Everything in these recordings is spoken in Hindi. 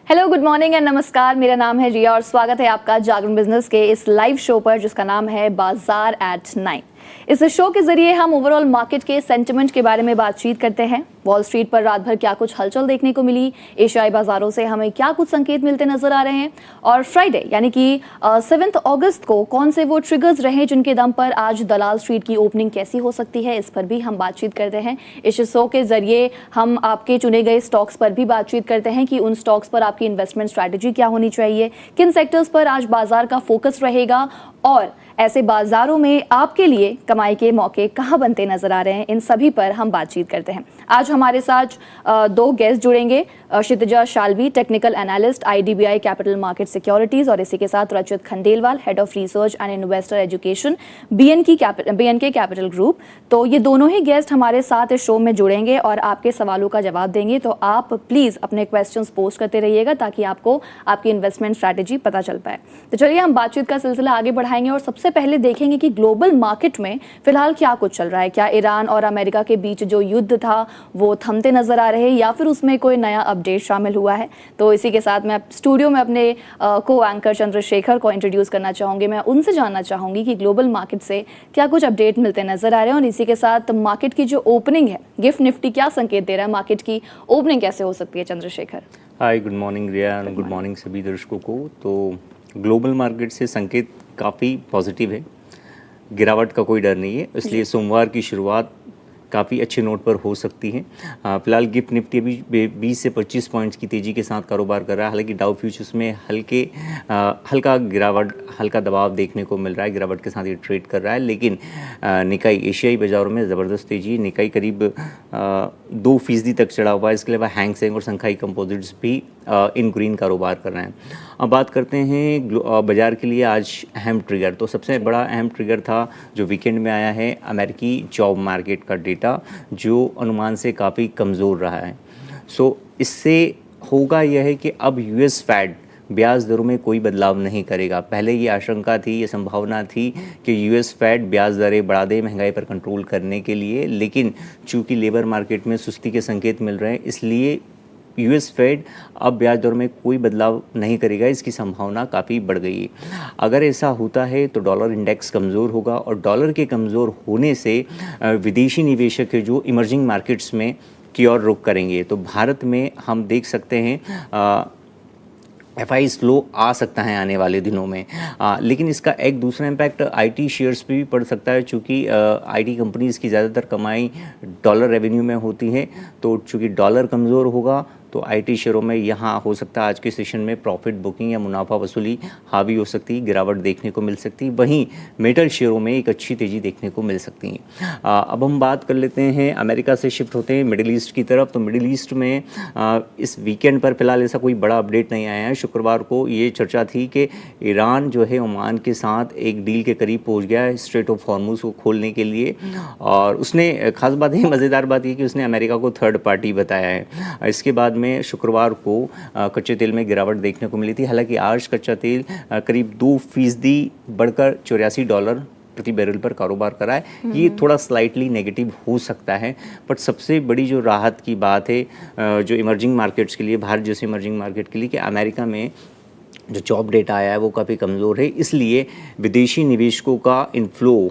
हेलो, गुड मॉर्निंग एंड नमस्कार। मेरा नाम है रिया और स्वागत है आपका जागरण बिजनेस के इस लाइव शो पर जिसका नाम है बाजार एट 9। इस शो के जरिए हम ओवरऑल मार्केट के सेंटिमेंट के बारे में बातचीत करते हैं। वॉल स्ट्रीट पर रात भर क्या कुछ हलचल देखने को मिली, एशियाई बाजारों से हमें क्या कुछ संकेत मिलते नजर आ रहे हैं, और फ्राइडे यानी कि 7 अगस्त को कौन से वो ट्रिगर्स रहे जिनके दम पर आज दलाल स्ट्रीट की ओपनिंग कैसी हो सकती है, इस पर भी हम बातचीत करते हैं। इस शो के जरिए हम आपके चुने गए स्टॉक्स पर भी बातचीत करते हैं कि उन स्टॉक्स पर आपकी इन्वेस्टमेंट स्ट्रैटेजी क्या होनी चाहिए, किन सेक्टर्स पर आज बाजार का फोकस रहेगा और ऐसे बाजारों में आपके लिए कमाई के मौके कहां बनते नजर आ रहे हैं, इन सभी पर हम बातचीत करते हैं। आज हमारे साथ दो गेस्ट जुड़ेंगे। Kshitija Shalvi, technical analyst IDBI Capital Market Securities, और इसी के साथ Rachit Khandelwal, head of research and investor education, BNK Capital Group. तो ये दोनों ही गेस्ट हमारे साथ इस शो में जुड़ेंगे और आपके सवालों का जवाब देंगे। तो आप प्लीज अपने क्वेश्चंस पोस्ट करते रहिएगा ताकि आपको आपकी इन्वेस्टमेंट स्ट्रैटेजी पता चल पाए। तो चलिए हम बातचीत का सिलसिला आगे बढ़ाएंगे और सबसे पहले देखेंगे कि ग्लोबल मार्केट में फिलहाल क्या कुछ चल रहा है। क्या ईरान और अमेरिका के बीच जो युद्ध था वो थमते नजर आ रहे हैं या फिर उसमें कोई नया अपडेट शामिल हुआ है। तो इसी के साथ मैं स्टूडियो में अपने को एंकर चंद्रशेखर को इंट्रोड्यूस करना चाहूंगी। मैं उनसे जानना चाहूंगी कि ग्लोबल मार्केट से क्या कुछ अपडेट मिलते नजर आ रहे हैं, और इसी के साथ मार्केट की जो ओपनिंग है, गिफ्ट निफ्टी क्या संकेत दे रहा है, मार्केट की ओपनिंग कैसे हो सकती है। चंद्रशेखर, हाय, गुड मॉर्निंग रिया, गुड मॉर्निंग सभी दर्शकों को। तो ग्लोबल मार्केट से संकेत काफ़ी पॉजिटिव है, गिरावट का कोई डर नहीं है, इसलिए सोमवार की शुरुआत काफ़ी अच्छे नोट पर हो सकती है। फिलहाल गिफ्ट निफ्टी अभी 20 से 25 पॉइंट्स की तेज़ी के साथ कारोबार कर रहा है। हालांकि डाउ फ्यूचर्स में हल्का गिरावट, हल्का दबाव देखने को मिल रहा है, गिरावट के साथ ये ट्रेड कर रहा है। लेकिन निकाई एशियाई बाज़ारों में ज़बरदस्त तेज़ी, निकाई करीब 2% तक चढ़ा हुआ है। इसके अलावा हैंग सेंग और संखाई कंपोजिट्स भी इन ग्रीन कारोबार कर रहे हैं। अब बात करते हैं बाज़ार के लिए आज अहम ट्रिगर। तो सबसे बड़ा अहम ट्रिगर था जो वीकेंड में आया है, अमेरिकी जॉब मार्केट का डेटा जो अनुमान से काफ़ी कमज़ोर रहा है। इससे होगा यह है कि अब US फेड ब्याज दरों में कोई बदलाव नहीं करेगा। पहले ये आशंका थी, ये संभावना थी कि US फेड ब्याज दरें बढ़ा दे महंगाई पर कंट्रोल करने के लिए, लेकिन चूंकि लेबर मार्केट में सुस्ती के संकेत मिल रहे हैं, इसलिए US फेड अब ब्याज दर में कोई बदलाव नहीं करेगा, इसकी संभावना काफ़ी बढ़ गई है। अगर ऐसा होता है तो डॉलर इंडेक्स कमज़ोर होगा, और डॉलर के कमज़ोर होने से विदेशी निवेशक जो इमर्जिंग मार्केट्स में की ओर रुख करेंगे। तो भारत में हम देख सकते हैं FI स्लो आ सकता है आने वाले दिनों में, लेकिन इसका एक दूसरा इम्पैक्ट IT शेयर्स पे भी पड़ सकता है। चूँकि IT कंपनीज़ की ज़्यादातर कमाई डॉलर रेवेन्यू में होती है, तो चूँकि डॉलर कमज़ोर होगा तो IT शेयरों में यहाँ हो सकता है आज के सेशन में प्रॉफिट बुकिंग या मुनाफा वसूली हावी हो सकती है, गिरावट देखने को मिल सकती है। वहीं मेटल शेयरों में एक अच्छी तेज़ी देखने को मिल सकती है। अब हम बात कर लेते हैं, अमेरिका से शिफ्ट होते हैं मिडिल ईस्ट की तरफ। तो मिडिल ईस्ट में इस वीकेंड पर फिलहाल ऐसा कोई बड़ा अपडेट नहीं आया है। शुक्रवार को ये चर्चा थी कि ईरान जो है ओमान के साथ एक डील के करीब पहुँच गया है स्ट्रेट ऑफ हॉर्मुज को खोलने के लिए, और उसने खास बात है, मज़ेदार बात ये कि उसने अमेरिका को थर्ड पार्टी बताया है। इसके बाद में शुक्रवार को कच्चे तेल में गिरावट देखने को मिली थी। हालांकि आज कच्चा तेल करीब 2% बढ़कर $84 प्रति बैरल पर कारोबार करा है। ये थोड़ा स्लाइटली नेगेटिव हो सकता है, बट सबसे बड़ी जो राहत की बात है जो इमर्जिंग मार्केट्स के लिए, भारत जैसे इमर्जिंग मार्केट के लिए, कि अमेरिका में जो जॉब डेटा आया है वो काफ़ी कमज़ोर है, इसलिए विदेशी निवेशकों का इनफ्लो,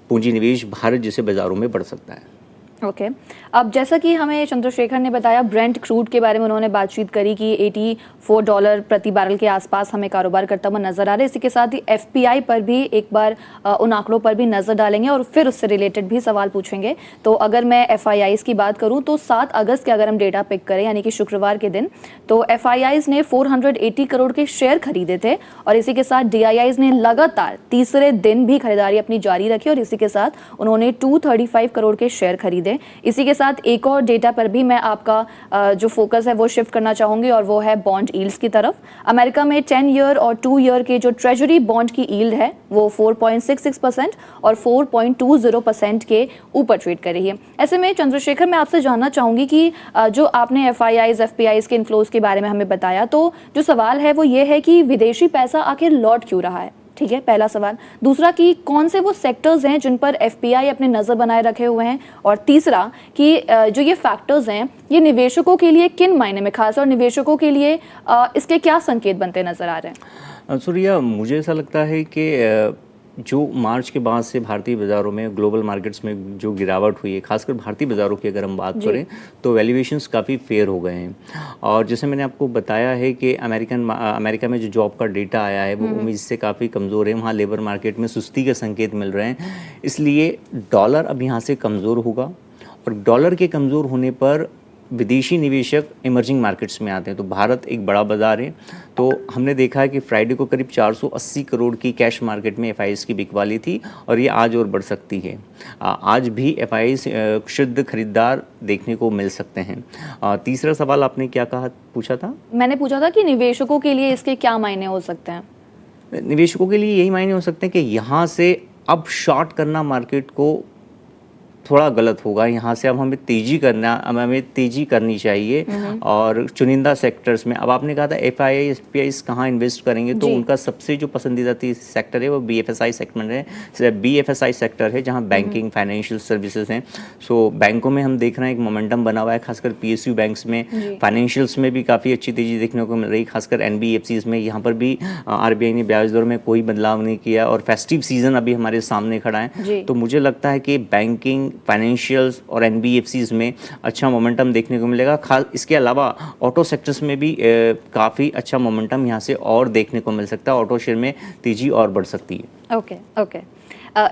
पूंजी निवेश भारत जैसे बाज़ारों में बढ़ सकता है। ओके अब जैसा कि हमें चंद्रशेखर ने बताया, ब्रेंट क्रूड के बारे में उन्होंने बातचीत करी कि $84 प्रति बैरल के आसपास हमें कारोबार करता हुआ नजर आ रहा है। इसी के साथ ही FPI पर भी एक बार उन आंकड़ों पर भी नजर डालेंगे और फिर उससे रिलेटेड भी सवाल पूछेंगे। तो अगर मैं FIIs की बात करूं तो 7 अगस्त के अगर हम डेटा पिक करें यानी कि शुक्रवार के दिन, तो FIIs ने 480 करोड़ के शेयर खरीदे थे, और इसी के साथ DIIs ने लगातार तीसरे दिन भी खरीदारी अपनी जारी रखी, और इसी के साथ उन्होंने 235 करोड़ के शेयर खरीदे। इसी के साथ एक और डेटा पर भी मैं आपका जो फोकस है वो शिफ्ट करना चाहूंगी, और वो है बॉन्ड यील्ड्स की तरफ। अमेरिका में 10 ईयर और 2 ईयर के जो ट्रेजरी बॉन्ड की यील्ड है वो 4.66% और 4.20% के ऊपर ट्रेड कर रही है। ऐसे में चंद्रशेखर, मैं आपसे जानना चाहूंगी कि जो आपने FIIs FPIs के इन्फ्लोज के बारे में हमें बताया, तो जो सवाल है वो ये है कि विदेशी पैसा आखिर लौट क्यों रहा है। ठीक है, पहला सवाल। दूसरा कि कौन से वो सेक्टर्स हैं जिन पर एफपीआई अपने नज़र बनाए रखे हुए हैं, और तीसरा कि जो ये फैक्टर्स हैं ये निवेशकों के लिए किन मायने में खास और निवेशकों के लिए इसके क्या संकेत बनते नजर आ रहे हैं? सूर्या, मुझे ऐसा लगता है कि जो मार्च के बाद से भारतीय बाज़ारों में, ग्लोबल मार्केट्स में जो गिरावट हुई है, खासकर भारतीय बाज़ारों की अगर हम बात करें तो वैल्यूएशंस काफ़ी फेयर हो गए हैं। और जैसे मैंने आपको बताया है कि अमेरिका में जो जॉब का डेटा आया है वो उम्मीद से काफ़ी कमज़ोर है। वहाँ लेबर मार्केट में सुस्ती के संकेत मिल रहे हैं, इसलिए डॉलर अब यहाँ से कमज़ोर होगा। और डॉलर के कमज़ोर होने पर विदेशी निवेशक इमर्जिंग मार्केट्स में आते हैं। तो भारत एक बड़ा बाज़ार है, तो हमने देखा है कि फ्राइडे को करीब 480 करोड़ की कैश मार्केट में एफआईआईज़ की बिकवाली थी, और ये आज और बढ़ सकती है। आज भी एफआईआईज़ शुद्ध खरीदार देखने को मिल सकते हैं। तीसरा सवाल आपने क्या पूछा था? मैंने पूछा था कि निवेशकों के लिए इसके क्या मायने हो सकते हैं? निवेशकों के लिए यही मायने हो सकते हैं कि यहाँ से अब शॉर्ट करना मार्केट को थोड़ा गलत होगा। यहाँ से अब हमें तेजी करनी चाहिए, और चुनिंदा सेक्टर्स में। अब आपने कहा था एफआईआई एफपीआईज़ कहाँ इन्वेस्ट करेंगे, तो उनका सबसे जो पसंदीदा सेक्टर है वो बीएफएसआई सेगमेंट है। बीएफएसआई सेक्टर है जहाँ बैंकिंग, फाइनेंशियल सर्विसेज हैं। सो बैंकों में हम देख रहे हैं एक मोमेंटम बना हुआ है, खासकर पीएसयू बैंक्स में। फाइनेंशियल्स में भी काफ़ी अच्छी तेजी देखने को मिल रही, खासकर एनबीएफसीज में। यहाँ पर भी आरबीआई ने ब्याज दर में कोई बदलाव नहीं किया, और फेस्टिव सीजन अभी हमारे सामने खड़ा है। तो मुझे लगता है कि बैंकिंग, फाइनेंशियल्स और एनबीएफसीज में अच्छा मोमेंटम देखने को मिलेगा। खास इसके अलावा ऑटो सेक्टर्स में भी काफ़ी अच्छा मोमेंटम यहाँ से और देखने को मिल सकता है। ऑटो शेयर में तेजी और बढ़ सकती है। ओके।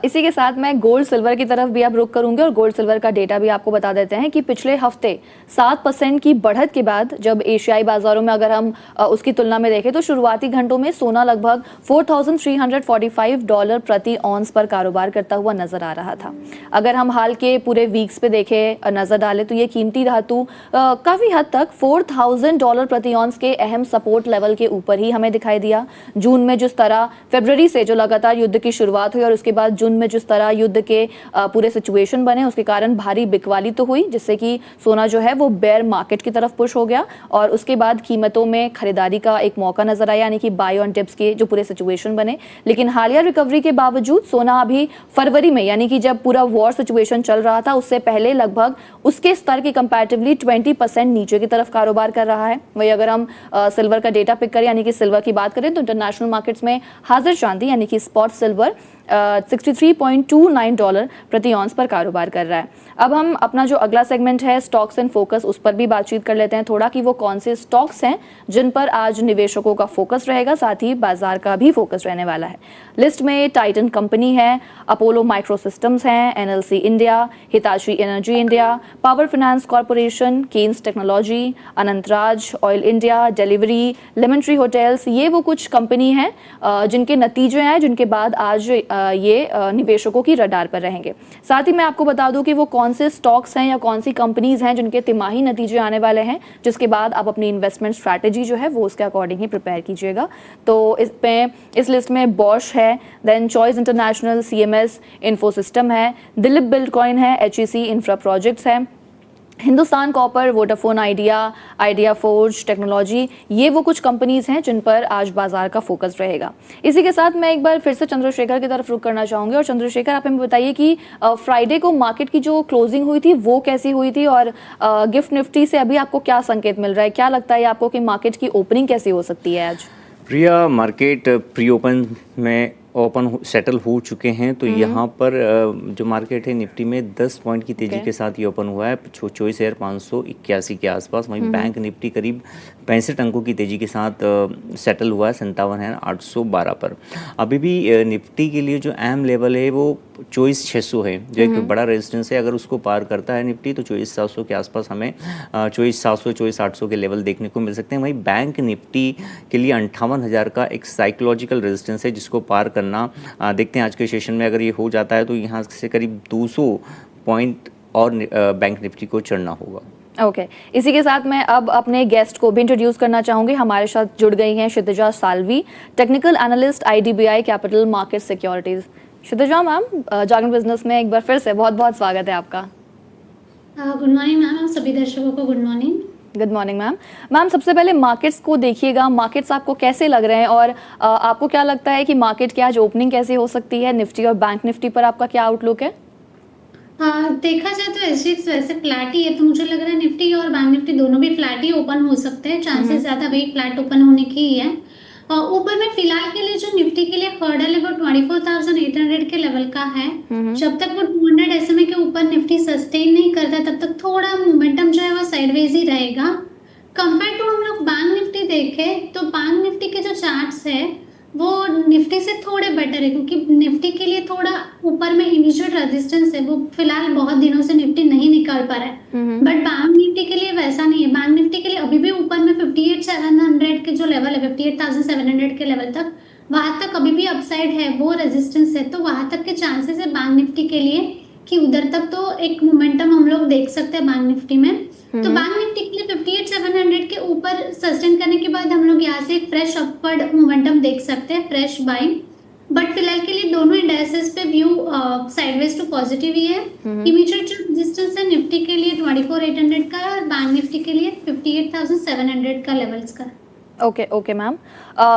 इसी के साथ मैं गोल्ड सिल्वर की तरफ भी अब रुख करूंगी, और गोल्ड सिल्वर का डेटा भी आपको बता देते हैं कि पिछले हफ्ते 7% की बढ़त के बाद जब एशियाई बाजारों में अगर हम उसकी तुलना में देखें तो शुरुआती घंटों में सोना लगभग $4,345 प्रति ऑन्स पर कारोबार करता हुआ नजर आ रहा था। अगर हम हाल के पूरे वीक्स पे देखें, नजर डालें, तो ये कीमती धातु काफी हद तक $4,000 प्रति ऑन्स के अहम सपोर्ट लेवल के ऊपर ही हमें दिखाई दिया। जून में जिस तरह फरवरी से जो लगातार युद्ध की शुरुआत हुई और उसके बाद जून में जिस तरह युद्ध के पूरे सिचुएशन बने, उसके कारण भारी बिकवाली तो हुई, जिससे कि सोना जो है वो बेयर मार्केट की तरफ पुश हो गया, और उसके बाद कीमतों में खरीदारी का एक मौका नजर आया, यानी कि बाय ऑन टिप्स के जो पूरे सिचुएशन बने। लेकिन हालिया रिकवरी के बावजूद सोना अभी फरवरी में, यानी कि जब पूरा वॉर सिचुएशन चल रहा था, उससे पहले लगभग उसके स्तर के कंपैरेटिवली 20% नीचे की तरफ कारोबार कर रहा है। वही अगर हम सिल्वर का डेटा पिक करें, यानी कि सिल्वर की बात करें, तो इंटरनेशनल मार्केट्स में हाजिर चांदी यानी कि स्पॉट सिल्वर $63.29 प्रति ऑन्स पर कारोबार कर रहा है। अब हम अपना जो अगला सेगमेंट है स्टॉक्स एंड फोकस, उस पर भी बातचीत कर लेते हैं थोड़ा कि वो कौन से स्टॉक्स हैं जिन पर आज निवेशकों का फोकस रहेगा, साथ ही बाजार का भी फोकस रहने वाला है। लिस्ट में टाइटन कंपनी है, अपोलो माइक्रो सिस्टम्स हैं, NLC India, Hitachi energy India, power finance corporation, Kaynes technology, Anantraj oil India, Delhivery, Lemon Tree hotels. ये वो कुछ कंपनी हैं जिनके नतीजे आए, जिनके बाद आज ये निवेशकों की रडार पर रहेंगे। साथ ही मैं आपको बता दूं कि वो कौन से स्टॉक्स हैं या कौन सी कंपनीज हैं जिनके तिमाही नतीजे आने वाले हैं, जिसके बाद आप अपनी इन्वेस्टमेंट स्ट्रैटेजी जो है वो उसके अकॉर्डिंग ही प्रिपेयर कीजिएगा। तो इस लिस्ट में बॉश है, then Choice International, CMS, Infosystem है, दिलीप बिल्डकॉइन है, एचईसी इंफ्रा प्रोजेक्ट्स है, Hindustan copper, Vodafone Idea, Idea Forge technology. ये वो कुछ कंपनीज हैं जिन पर आज बाजार का फोकस रहेगा। इसी के साथ मैं एक बार फिर से चंद्रशेखर की तरफ रुख करना चाहूँगी, और चंद्रशेखर आप हमें बताइए कि फ्राइडे को मार्केट की जो क्लोजिंग हुई थी वो कैसी हुई थी, और गिफ्ट निफ्टी से अभी आपको क्या संकेत मिल रहा है? क्या लगता है आपको कि मार्केट की ओपनिंग कैसी हो सकती है आज? प्रिया, मार्केट प्री ओपन में सेटल हो चुके हैं। तो यहाँ पर जो मार्केट है निफ्टी में 10 पॉइंट की तेजी के साथ ये ओपन हुआ है 24,581 के आसपास। वहीं बैंक निफ्टी करीब 65 अंकों की तेजी के साथ सेटल हुआ है 57,812 पर। अभी भी निफ्टी के लिए जो अहम लेवल है वो 24,600 है, जो एक बड़ा रेजिस्टेंस है। अगर उसको पार करता है निफ्टी तो 24,700 के आसपास हमें 24,700 24,800 के लेवल देखने को मिल सकते हैं। वहीं बैंक निफ्टी के लिए 58,000 का एक साइकोलॉजिकल रेजिस्टेंस है जिसको पार करना देखते हैं आज के सेशन में। अगर ये हो जाता है तो यहाँ से करीब 200 पॉइंट और बैंक निफ्टी को चढ़ना होगा। ओके इसी के साथ मैं अब अपने गेस्ट को भी इंट्रोड्यूस करना चाहूँगी। हमारे साथ जुड़ गई हैं Kshitija Salvi, technical analyst IDBI Capital Market Securities. Kshitija ma'am, Jagran Business में एक बार फिर से बहुत बहुत स्वागत है आपका। गुड मॉर्निंग मैम, सभी दर्शकों को good morning. Good morning ma'am. Ma'am सबसे पहले मार्केट्स को देखिएगा, मार्केट्स आपको कैसे लग रहे हैं और आपको क्या लगता है कि मार्केट की आज ओपनिंग कैसे हो सकती है? निफ्टी और बैंक निफ्टी पर आपका क्या आउटलुक है? देखा जाए तो एसजीएक्स वैसे फ्लैट ही है, तो मुझे लग रहा है निफ्टी और बैंक निफ्टी दोनों भी फ्लैट ही ओपन हो सकते हैं। चांसेस ज्यादा वही फ्लैट ओपन होने की ही है। ऊपर में फिलहाल के लिए जो निफ्टी के लिए हर्डल है वो 24,800 के लेवल का है। जब तक वो 200 एसएमए के ऊपर निफ्टी सस्टेन नहीं करता तब तक थोड़ा मोमेंटम जो है वो साइडवेज ही रहेगा। कंपेयर टू हम लोग बैंक निफ्टी देखें तो बैंक निफ्टी के जो चार्ट्स है वो निफ्टी से थोड़े बेटर है, क्योंकि निफ्टी के लिए थोड़ा ऊपर में इमीडिएट रेजिस्टेंस है, वो फिलहाल बहुत दिनों से निफ्टी नहीं निकाल पा रहा है। बट बैंक निफ्टी के लिए वैसा नहीं है। बैंक निफ्टी के लिए अभी भी ऊपर में 58,700 के जो लेवल है, 58,700 के लेवल तक, वहां तक अभी भी अपसाइड है, वो रेजिस्टेंस है। तो वहां तक के चांसेस है बैंक निफ्टी के लिए कि उधर तक तो एक मोमेंटम हम लोग देख सकते हैं बैंक निफ्टी में। तो बैंक निफ्टी के लिए 58,700 के ऊपर सस्टेन करने के बाद हम लोग यहाँ से एक फ्रेश अपवर्ड मोमेंटम देख सकते हैं, फ्रेश बाइंग। बट फिलहाल के लिए दोनों इंडाइसेस पे व्यू साइडवेज टू पॉजिटिव ही है। इमीडिएट जो रेजिस्टेंस है निफ्टी के लिए 24,800 का और बैंक निफ्टी के लिए 58,700 का लेवल्स का। Okay ma'am.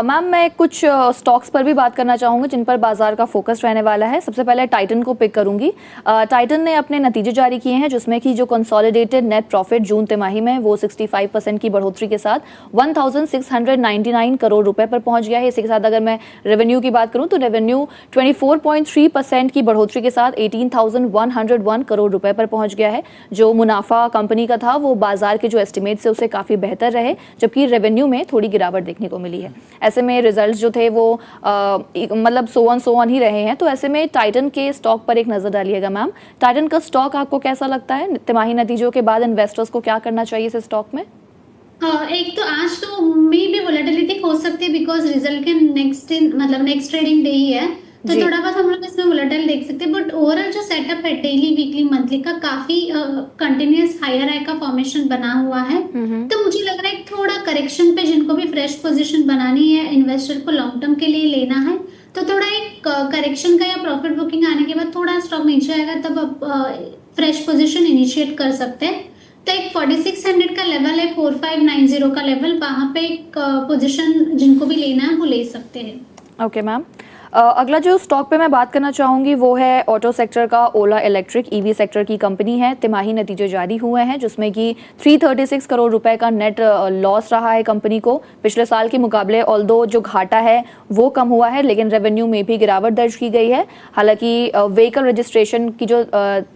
मैम मैं कुछ स्टॉक्स पर भी बात करना चाहूँगी जिन पर बाजार का फोकस रहने वाला है। सबसे पहले टाइटन को पिक करूंगी। टाइटन ने अपने नतीजे जारी किए हैं जिसमें कि जो कंसोलिडेटेड नेट प्रॉफिट जून तिमाही में वो 65% की बढ़ोतरी के साथ 1,699 करोड़ रुपए पर पहुंच गया है। इसी के साथ अगर मैं रेवेन्यू की बात करूं तो रेवेन्यू 24.3% की बढ़ोतरी के साथ 18,101 करोड़ रुपए पर पहुंच गया है। जो मुनाफा कंपनी का था वो बाजार के जो एस्टिमेट से उसे काफ़ी बेहतर रहे, जबकि रेवेन्यू में थोड़ी गिरावट देखने को मिली है। ऐसे में रिजल्ट्स जो थे वो मतलब सो ऑन ही रहे हैं। तो ऐसे में टाइटन के स्टॉक पर एक नजर डालिएगा मैम। टाइटन का स्टॉक आपको कैसा लगता है? तिमाही नतीजों के बाद इन्वेस्टर्स को क्या करना चाहिए इस स्टॉक में? एक तो आज तो मे भी वोलेटिलिटी हो सकती है बिकॉज रिजल्ट के नेक्स्ट ट्रेडिंग डे ही है, तो थोड़ा बहुत हम लोग इसमें वोलेटाइल देख सकते हैं। बट ओवरऑल जो सेटअप है डेली वीकली मंथली का काफी कंटिन्यूअस हायर हाई का फॉर्मेशन बना हुआ है। तो मुझे लग रहा है थोड़ा करेक्शन पे जिनको भी फ्रेश पोजीशन बनानी है, इन्वेस्टर को लॉन्ग टर्म के लिए लेना है, तो थोड़ा एक करेक्शन का या प्रॉफिट बुकिंग आने के बाद थोड़ा स्टॉक नीचे आएगा तब आप फ्रेश पोजीशन इनिशिएट कर सकते हैं। तो एक 4600 का लेवल है, 4590 का लेवल, वहां पे एक पोजीशन जिनको भी लेना है वो ले सकते हैं। Okay ma'am. अगला जो स्टॉक पे मैं बात करना चाहूँगी वो है ऑटो सेक्टर का ओला इलेक्ट्रिक। ईवी सेक्टर की कंपनी है। तिमाही नतीजे जारी हुए हैं जिसमें कि 336 करोड़ रुपए का नेट लॉस रहा है कंपनी को पिछले साल के मुकाबले। ऑल्दो जो घाटा है वो कम हुआ है लेकिन रेवेन्यू में भी गिरावट दर्ज की गई है। हालांकि व्हीकल रजिस्ट्रेशन की जो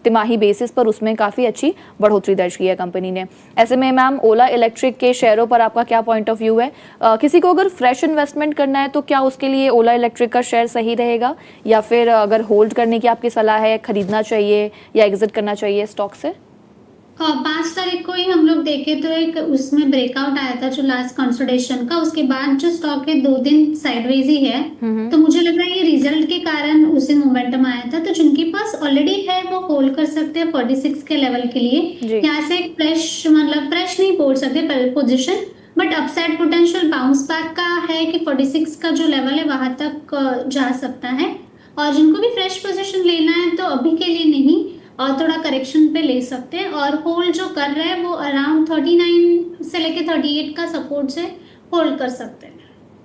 तिमाही बेसिस पर उसमें काफ़ी अच्छी बढ़ोतरी दर्ज की है कंपनी ने। ऐसे में मैम ओला इलेक्ट्रिक के शेयरों पर आपका क्या पॉइंट ऑफ व्यू है? किसी को अगर फ्रेश इन्वेस्टमेंट करना है तो क्या उसके लिए ओला इलेक्ट्रिक का शेयर सही रहेगा, या फिर अगर होल्ड करने की आपकी सलाह है, खरीदना चाहिए या एग्जिट करना चाहिए स्टॉक से? 5 तारीख को ही हम लोग देखे तो एक उसमें ब्रेकआउट आया था जो लास्ट कंसोलिडेशन का, उसके बाद जो स्टॉक है 2 दिन साइडवेज ही है। तो मुझे लग रहा है ये रिजल्ट के कारण उसे मोमेंटम आया था। तो जिनके पास ऑलरेडी है वो होल्ड कर सकते हैं 46 के लेवल के लिए। यहाँ से एक फ्रेश नहीं बोल सकते position, but upside potential bounce back का है कि 46 का जो लेवल है वहां तक जा सकता है। और जिनको भी फ्रेश पोजीशन लेना है तो अभी के लिए नहीं और थोड़ा करेक्शन पे ले सकते हैं। और होल्ड जो कर रहे हैं वो अराउंड 39 से लेके 38 का सपोर्ट से होल्ड कर सकते हैं।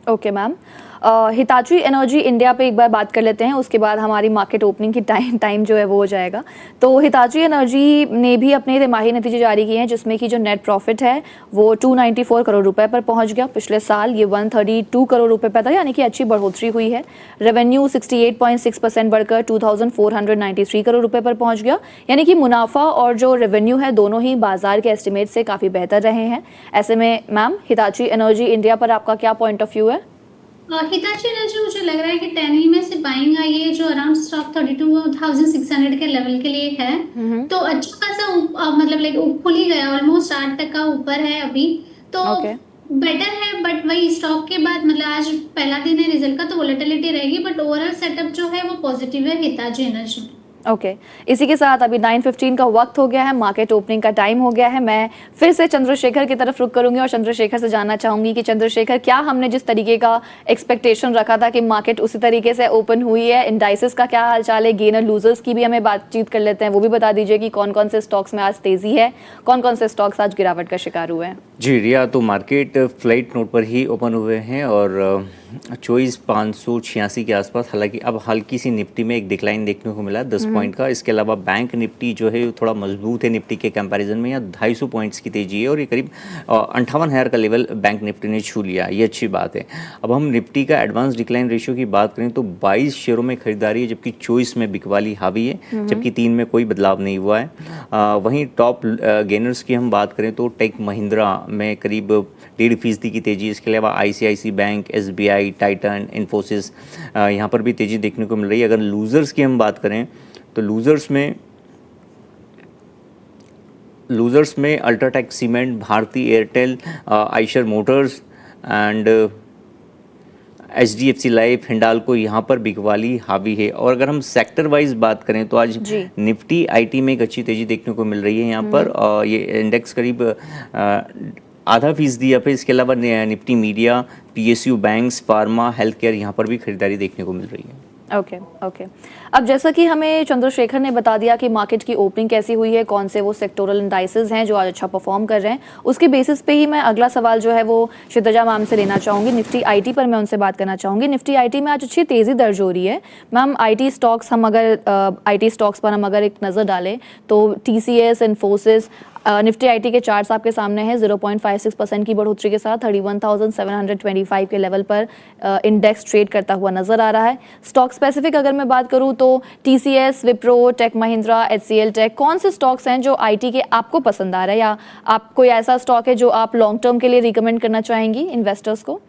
Okay ma'am. Hitachi energy India पे एक बार बात कर लेते हैं, उसके बाद हमारी मार्केट ओपनिंग की टाइम जो है वो हो जाएगा। तो हिताची एनर्जी ने भी अपने तिमाही नतीजे जारी किए हैं जिसमें कि जो नेट प्रॉफिट है वो 294 करोड़ रुपए पर पहुंच गया। पिछले साल ये 132 करोड़ रुपए पर था, यानी कि अच्छी बढ़ोतरी हुई है। रेवेन्यू 68.6% बढ़कर 2493 करोड़ रुपए पर पहुंच गया, यानी कि मुनाफा और जो रेवेन्यू है दोनों ही बाजार के एस्टिमेट से काफ़ी बेहतर रहे हैं। ऐसे में मैम हिताची एनर्जी इंडिया पर आपका क्या पॉइंट ऑफ व्यू है? हिताची एनर्जी मुझे लग रहा है कि 10 में से बाइंग आई है, जो अराउंड स्टॉक 32,600 के लेवल के लिए है। तो अच्छा खासा मतलब खुल ही गया, ऑलमोस्ट 8% ऊपर है अभी, तो बेटर है। बट वही स्टॉक के बाद मतलब आज पहला दिन है रिजल्ट का तो वोलेटिलिटी रहेगी, बट ओवरऑल सेटअप जो है वो पॉजिटिव है हिताची एनर्जी। ओके इसी के साथ अभी 9:15 का वक्त हो गया है, मार्केट ओपनिंग का टाइम हो गया है। मैं फिर से चंद्रशेखर की तरफ रुख करूंगी और चंद्रशेखर से जानना चाहूंगी कि चंद्रशेखर, क्या हमने जिस तरीके का एक्सपेक्टेशन रखा था कि मार्केट उसी तरीके से ओपन हुई है? इंडाइसेस का क्या हालचाल है? गेनर लूजर्स की भी हमें बातचीत कर लेते हैं, वो भी बता दीजिए कि कौन कौन से स्टॉक्स में आज तेजी है, कौन कौन से स्टॉक्स आज गिरावट का शिकार हुए हैं। जी रिया, तो मार्केट फ्लाइट नोट पर ही ओपन हुए हैं और 24,586 के आसपास। हालांकि अब हल्की सी निफ्टी में एक डिक्लाइन देखने को मिला 10 पॉइंट का। इसके अलावा बैंक निफ्टी जो है थोड़ा मजबूत है निफ्टी के कंपैरिजन में, यहाँ 250 पॉइंट्स की तेजी है और ये करीब 58,000 का लेवल बैंक निफ्टी ने छू लिया, ये अच्छी बात है। अब हम निफ्टी का एडवांस डिक्लाइन रेशियो की बात करें तो 22 शेयरों में खरीदारी है, जबकि 24 में बिकवाली हावी है, जबकि 3 में कोई बदलाव नहीं हुआ है। वहीं टॉप गेनर्स की हम बात करें तो टेक महिंद्रा में करीब 1.5% की तेजी। इसके अलावा ICICI bank, SBI, Titan, Infosys, यहाँ पर भी तेजी देखने को मिल रही है। अगर लूजर्स की हम बात करें तो लूजर्स में UltraTech cement, Bharti Airtel, Eicher motors and HDFC life, Hindalco, यहाँ पर बिकवाली हावी है। और अगर हम सेक्टर वाइज बात करें तो आज निफ्टी IT में एक अच्छी तेजी देखने को मिल रही है यहाँ पर। ये इंडेक्स करीब 0.5% अप है। इसके अलावा Nifty media, PSU banks, pharma, health care, यहाँ पर भी खरीदारी देखने को मिल रही है। ओके अब जैसा कि हमें चंद्रशेखर ने बता दिया कि मार्केट की ओपनिंग कैसी हुई है, कौन से वो सेक्टोरल इंडाइसेस हैं जो आज अच्छा परफॉर्म कर रहे हैं, उसके बेसिस पे ही मैं अगला सवाल जो है वो शितजा मैम से लेना चाहूँगी। निफ्टी IT पर मैं उनसे बात करना चाहूँगी। निफ्टी IT में आज अच्छी तेज़ी दर्ज हो रही है मैम। IT स्टॉक्स पर हम अगर एक नज़र डालें तो TCS, इन्फोसिस, निफ्टी IT के चार्ट्स आपके सामने हैं। 0.56% की बढ़ोतरी के साथ 31,725 के लेवल पर इंडेक्स ट्रेड करता हुआ नजर आ रहा है। स्टॉक स्पेसिफिक अगर मैं बात करूं तो TCS, Wipro, Tech Mahindra, HCL tech, कौन से स्टॉक्स हैं जो IT के आपको पसंद आ रहा है, या आप कोई ऐसा स्टॉक है जो आप लॉन्ग टर्म के लिए रिकमेंड करना चाहेंगी इन्वेस्टर्स को?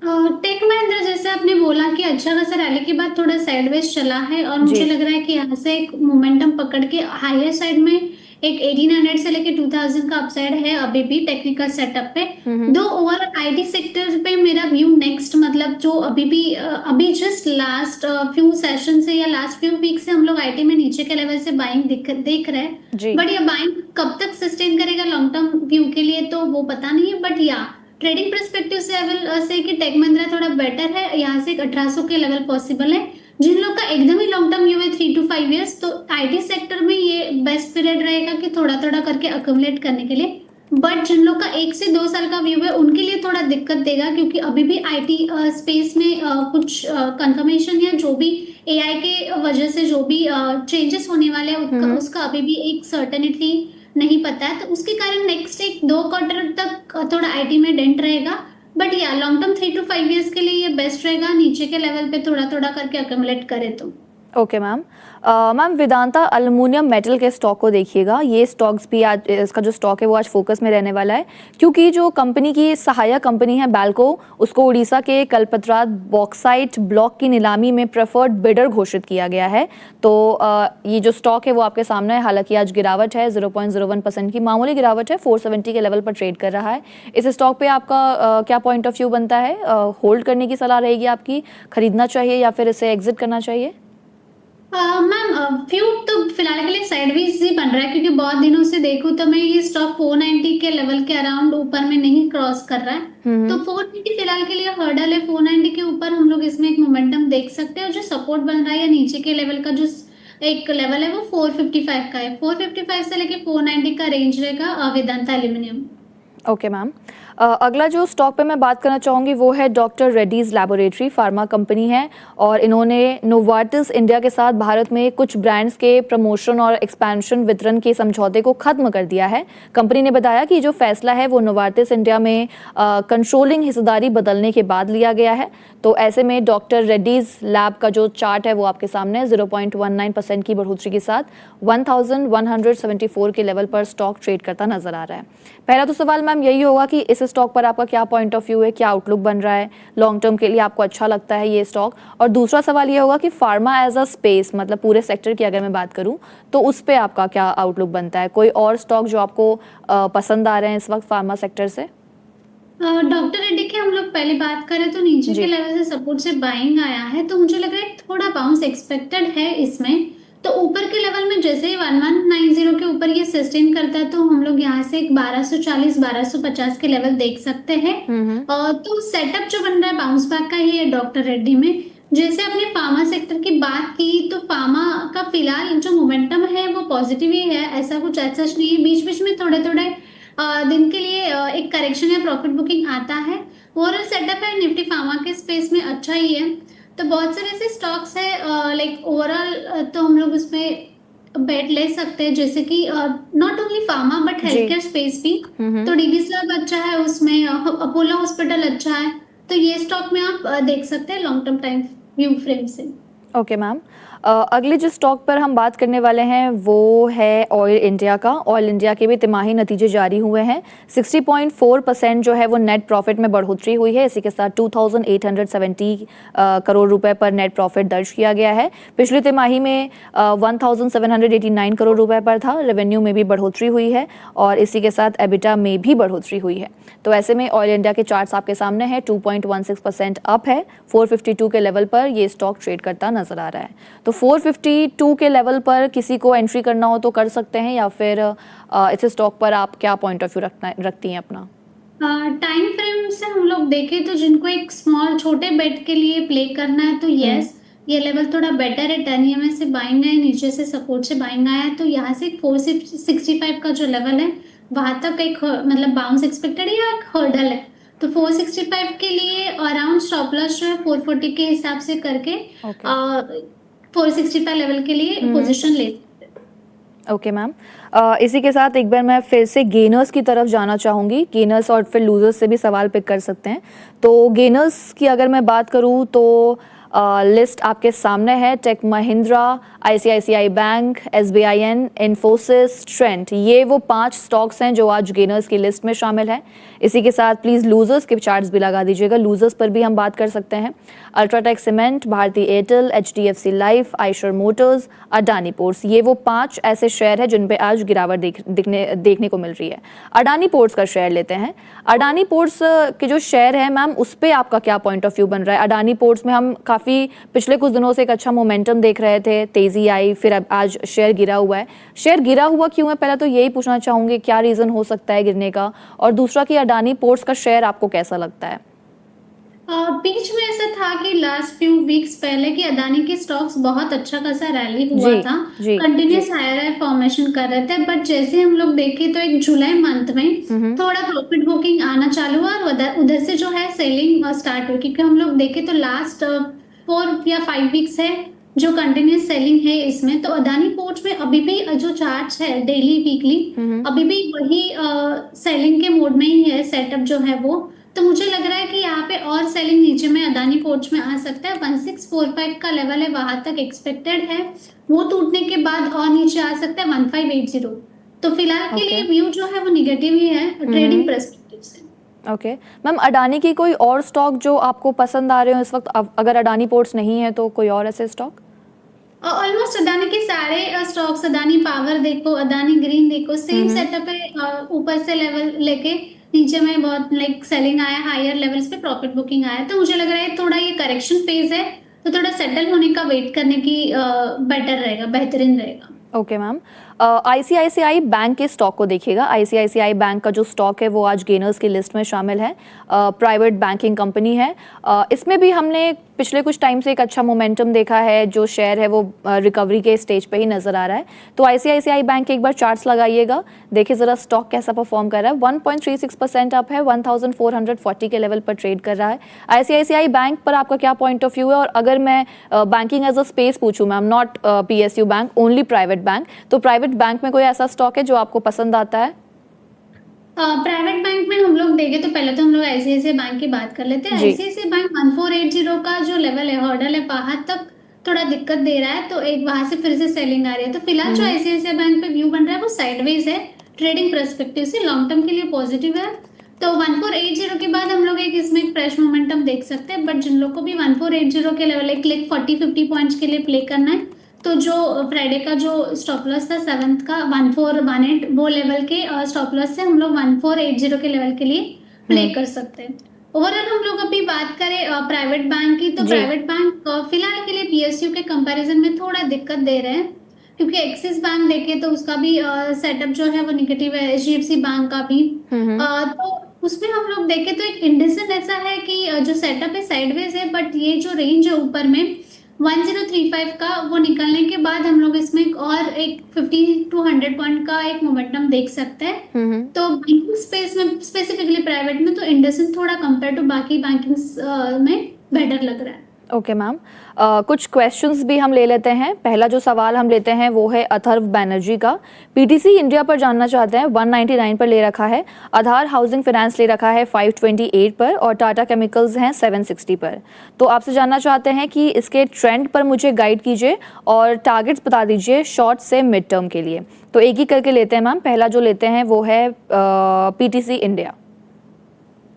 टेक महिंद्रा जैसे आपने बोला कि अच्छा खासा रैली के बाद थोड़ा साइडवेज चला है और मुझे लग रहा है कि यहाँ से एक मोमेंटम पकड़ के हायर साइड में एक 1800 से लेके 2000 का अपसाइड है अभी भी टेक्निकल सेटअप पे। दो ओवरऑल IT सेक्टर पे मेरा व्यू नेक्स्ट, मतलब जो अभी जस्ट लास्ट फ्यू सेशन से या लास्ट फ्यू वीक से हम लोग IT में नीचे के लेवल से बाइंग देख रहे हैं, बट ये बाइंग कब तक सस्टेन करेगा लॉन्ग टर्म व्यू के लिए तो वो पता नहीं है। बट या ट्रेडिंग पर्सपेक्टिव से आई विल से कि टेक महिंद्रा थोड़ा बेटर है, यहाँ से 1800 के लेवल पॉसिबल है। जिन लोग का एकदम ही लॉन्ग टर्म व्यू है 3 to 5 years, तो IT सेक्टर में ये बेस्ट पीरियड रहेगा कि थोड़ा थोड़ा करके अक्यूमुलेट करने के लिए। बट जिन लोग का 1 से 2 साल का व्यू है उनके लिए थोड़ा दिक्कत देगा, क्योंकि अभी भी IT स्पेस में कुछ कंफर्मेशन या जो भी AI के वजह से जो भी चेंजेस होने वाले हैं उसका अभी भी एक सर्टेनिटी नहीं पता है। तो उसके कारण नेक्स्ट 1-2 क्वार्टर तक थोड़ा IT में डेंट रहेगा। बट या लॉन्ग टर्म 3 to 5 years के लिए ये बेस्ट रहेगा, नीचे के लेवल पे थोड़ा थोड़ा करके अक्यूमुलेट करे तो। Okay ma'am. Ma'am Vedanta aluminium metal के स्टॉक को देखिएगा, ये स्टॉक्स भी आज, इसका जो स्टॉक है वो आज फोकस में रहने वाला है, क्योंकि जो कंपनी की सहायक कंपनी है बैल्को, उसको उड़ीसा के कलपतरा बॉक्साइट ब्लॉक की नीलामी में प्रेफर्ड बिडर घोषित किया गया है। तो ये जो स्टॉक है वो आपके सामने है। हालांकि आज गिरावट है, 0.01% की मामूली गिरावट है, 470 के लेवल पर ट्रेड कर रहा है। इस स्टॉक पे आपका क्या पॉइंट ऑफ व्यू बनता है? होल्ड करने की सलाह रहेगी आपकी, खरीदना चाहिए या फिर इसे एग्जिट करना चाहिए? मैम फ्यू तो फिलहाल के लिए साइडवेज ही बन रहा है, क्योंकि बहुत दिनों से देखूं तो मैं ये स्टॉक 490 के लेवल के अराउंड ऊपर में नहीं क्रॉस कर रहा है। तो 490 फिलहाल के लिए हर्डल है। 490 के ऊपर हम लोग इसमें एक मोमेंटम देख सकते हैं, और जो सपोर्ट बन रहा है या नीचे के लेवल का जो एक लेवल है वो 455 का है। 455 से लेके 490 का रेंज रहेगा वेदांता एल्यूमिनियम। Okay ma'am. अगला जो स्टॉक पे मैं बात करना चाहूँगी वो है doctor Reddy's laboratory, pharma company है, और इन्होंने नोवार्टिस इंडिया के साथ भारत में कुछ ब्रांड्स के प्रमोशन और एक्सपेंशन वितरण के समझौते को खत्म कर दिया है। कंपनी ने बताया कि जो फैसला है वो नोवार्टिस इंडिया में कंट्रोलिंग हिस्सेदारी बदलने के बाद लिया गया है। तो ऐसे में डॉक्टर रेड्डीज लैब का जो चार्ट है वो आपके सामने है। 0.19% की बढ़ोतरी के साथ 1174 के लेवल पर स्टॉक ट्रेड करता नजर आ रहा है। पहला तो सवाल मैम यही होगा कि इस स्टॉक पर आपका क्या पॉइंट ऑफ व्यू है, क्या आउटलुक बन रहा है, लॉन्ग टर्म के लिए आपको अच्छा लगता है ये स्टॉक? और दूसरा सवाल ये होगा कि फार्मा एज अ स्पेस, मतलब पूरे सेक्टर की अगर मैं बात करूं तो उस पे आपका क्या आउटलुक बनता है? कोई और स्टॉक जो आपको पसंद आ रहे हैं इस वक्त फार्मा सेक्टर से? डॉक्टर रेड्डी की हम लोग पहले बात करें तो नीचे के लेवल से सपोर्ट से बाइंग आया है, तो मुझे लग रहा है थोड़ा बाउंस एक्सपेक्टेड है इसमें। तो ऊपर के लेवल में जैसे ही 1190 के ऊपर ये सस्टेन करता है तो हम लोग यहाँ से एक 1240 1250 के लेवल देख सकते हैं। तो सेटअप जो बन रहा है बाउंस बैक का ही है डॉक्टर रेड्डी में। जैसे अपने फार्मा सेक्टर की बात की तो फार्मा का फिलहाल जो मोमेंटम है वो पॉजिटिव ही है, ऐसा कुछ ऐसा नहीं है। बीच बीच में थोड़े थोड़े दिन के लिए एक करेक्शन या प्रॉफिट बुकिंग आता है। ओवरऑल सेटअप है निफ्टी फार्मा के स्पेस में अच्छा ही है। तो बहुत सारे ऐसे स्टॉक्स है लाइक ओवरऑल तो हम लोग उसमें बेट ले सकते हैं, जैसे कि not only pharma but health care space भी। तो डीबीस लैब अच्छा है, उसमें अपोलो हॉस्पिटल अच्छा है, तो ये स्टॉक में आप देख सकते हैं long term time view frame से। ओके मैम, अगले जिस स्टॉक पर हम बात करने वाले हैं वो है ऑयल इंडिया का। ऑयल इंडिया के भी तिमाही नतीजे जारी हुए हैं। 60.4% जो है वो नेट प्रॉफिट में बढ़ोतरी हुई है। इसी के साथ 2870 करोड़ रुपए पर नेट प्रॉफिट दर्ज किया गया है। पिछली तिमाही में 1789 करोड़ रुपए पर था। रेवेन्यू में भी बढ़ोतरी हुई है और इसी के साथ एबिटा में भी बढ़ोतरी हुई है। तो ऐसे में ऑयल इंडिया के चार्ट्स आपके सामने है। 2.16% अप है। 452 के लेवल पर ये स्टॉक ट्रेड करता नजर आ रहा है। तो 452 के लेवल पर किसी को एंट्री करना हो तो कर सकते हैं, या फिर इस स्टॉक पर आप क्या पॉइंट ऑफ व्यू रखती हैं अपना? टाइम फ्रेम से हम लोग देखें तो जिनको एक स्मॉल छोटे बेट के लिए प्ले करना है तो यस, ये लेवल थोड़ा बेटर है। 10 EMA से बाइंग है, नीचे से सपोर्ट से बाइंग आया है, तो यहाँ से 465 का जो लेवल है वहां तक एक मतलब बाउंस एक्सपेक्टेड या एक हर्डल है। तो 465 के लिए अराउंड स्टॉप लॉस जो है 440 के हिसाब से करके 465 लेवल के लिए पोजीशन ले सकते हैं। ओके मैम, इसी के साथ एक बार मैं फिर से गेनर्स की तरफ जाना चाहूँगी। गेनर्स और फिर लूजर्स से भी सवाल पिक कर सकते हैं। तो गेनर्स की अगर मैं बात करूँ तो लिस्ट आपके सामने है। Tech Mahindra, ICICI bank, SBIN, Infosys, Trent, ये वो 5 स्टॉक्स हैं जो आज गेनर्स की लिस्ट में शामिल हैं। इसी के साथ प्लीज़ लूजर्स के चार्ट्स भी लगा दीजिएगा। लूजर्स पर भी हम बात कर सकते हैं। UltraTech cement, Bharti Airtel, HDFC life, Eicher motors, Adani ports, ये वो 5 ऐसे शेयर हैं जिन पे आज गिरावट देखने को मिल रही है। अडानी पोर्ट्स का शेयर लेते हैं। अडानी पोर्ट्स के जो शेयर है मैम, उस पर आपका क्या पॉइंट ऑफ व्यू बन रहा है? अडानी पोर्ट्स में हम काफ़ी पिछले कुछ दिनों से एक अच्छा मोमेंटम देख रहे थे, तेजी आई, फिर अब आज शेयर गिरा हुआ है। शेयर गिरा हुआ क्यों है, पहले तो यही पूछना चाहूंगी, क्या रीजन हो सकता है गिरने का? और दूसरा कि अडानी पोर्ट्स का शेयर आपको कैसा लगता है? बीच में ऐसा था कि लास्ट फ्यू वीक्स पहले कि अदानी के स्टॉक्स बहुत अच्छा खासा रैली हुआ था, कंटिन्यूस हायर फॉर्मेशन कर रहे थे। बट जैसे हम लोग देखे तो एक जुलाई मंथ में थोड़ा प्रॉफिट बुकिंग आना चालू हुआ और उधर से जो है सेलिंग स्टार्ट हुई, क्योंकि हम लोग देखे तो लास्ट 4 या 5 वीक्स है जो कंटिन्यूस सेलिंग है इसमें। तो अदानी पोर्ट्स में अभी भी जो चार्ट्स है डेली वीकली अभी भी वही सेलिंग के मोड में ही है सेटअप जो है वो। तो मुझे लग रहा है कि यहाँ पे और सेलिंग नीचे में अदानी पोर्ट्स में आ सकता है। 1645 का लेवल है, वहां तक एक्सपेक्टेड है। वो टूटने के बाद और नीचे आ सकता है 1580। तो फिलहाल के लिए व्यू जो है वो निगेटिव ही है ट्रेडिंग पर्सपेक्टिव से। ओके मैम, अडानी की कोई और स्टॉक जो आपको पसंद आ रहे हो इस वक्त, अगर अडानी पोर्ट्स नहीं है तो कोई और ऐसे स्टॉक? ऑलमोस्ट अदानी के सारे स्टॉक्स, अदानी पावर देखो, अदानी ग्रीन देखो, सेम सेटअप है। ऊपर से लेवल लेके नीचे में बहुत लाइक सेलिंग आया, हायर लेवल्स पे प्रॉफिट बुकिंग आया। तो मुझे लग रहा है थोड़ा ये करेक्शन फेज है, तो थोड़ा सेटल होने का वेट करने की बेटर रहेगा, बेहतरीन रहेगा। ओके मैम, ICICI बैंक के स्टॉक को देखिएगा। ICICI बैंक का जो स्टॉक है वो आज गेनर्स की लिस्ट में शामिल है। प्राइवेट बैंकिंग कंपनी है। इसमें भी हमने पिछले कुछ टाइम से एक अच्छा मोमेंटम देखा है। जो शेयर है वो रिकवरी के स्टेज पे ही नजर आ रहा है। तो ICICI बैंक के एक बार चार्ट्स लगाइएगा, देखिए ज़रा स्टॉक कैसा परफॉर्म कर रहा है। 1.36% अप है, 1440 के लेवल पर ट्रेड कर रहा है। ICICI बैंक पर आपका क्या पॉइंट ऑफ व्यू है? और अगर मैं बैंकिंग एज अ स्पेस पूछूँ ma'am, not PSU bank, only private bank, तो प्राइवेट बैंक में कोई ऐसा स्टॉक है जो आपको पसंद आता है? प्राइवेट बैंक में हम लोग देखें तो पहले तो हम लोग ICICI बैंक की बात कर लेते हैं। ICICI बैंक 1480 का जो लेवल है, हर्डल है, वहां तक थोड़ा दिक्कत दे रहा है, तो एक वहां से फिर से सेलिंग आ रही है। तो फिलहाल जो ICICI बैंक पे व्यू बन रहा है वो साइडवेज है, ट्रेडिंग पर्सपेक्टिव से लॉन्ग टर्म के लिए पॉजिटिव है। तो 1480 के बाद हम लोग एक इसमें एक फ्रेश मोमेंटम देख सकते हैं। बट जिन लोग को भी 1480 के लेवल एक 40-50 पॉइंट्स के लिए प्ले करना है, तो जो फ्राइडे का जो स्टॉप लॉस था 7th का 1418, वो लेवल के स्टॉप लॉस से हम लोग 1480 के लेवल के लिए प्ले कर सकते हैं। ओवरऑल हम लोग अभी बात करें प्राइवेट बैंक की, तो प्राइवेट बैंक फिलहाल के लिए PSU के कंपैरिजन में थोड़ा दिक्कत दे रहे हैं। क्योंकि एक्सिस बैंक देखे तो उसका भी सेटअप जो है वो निगेटिव है, एचडीएफसी बैंक का भी। तो उसमें हम लोग देखे तो एक इंडिसेंट ऐसा है कि जो सेटअप है साइडवेज है, बट ये जो रेंज है ऊपर में 1035 का, वो निकलने के बाद हम लोग इसमें और एक 50 to 100 पॉइंट का एक मोमेंटम देख सकते हैं। तो बैंकिंग स्पेस में स्पेसिफिकली प्राइवेट में तो इंडसेंड थोड़ा कंपेयर टू बाकी बैंकिंग में बेटर लग रहा है। ओके मैम, कुछ क्वेश्चंस भी हम ले लेते हैं। पहला जो सवाल हम लेते हैं वो है अथर्व बैनर्जी का। पीटीसी इंडिया पर जानना चाहते हैं, 199 पर ले रखा है। आधार हाउसिंग फाइनेंस ले रखा है 528 पर और टाटा केमिकल्स हैं 760 पर। तो आपसे जानना चाहते हैं कि इसके ट्रेंड पर मुझे गाइड कीजिए और टारगेट्स बता दीजिए शॉर्ट से मिड टर्म के लिए। तो एक ही करके लेते हैं मैम। पहला जो लेते हैं वो है पीटीसी इंडिया।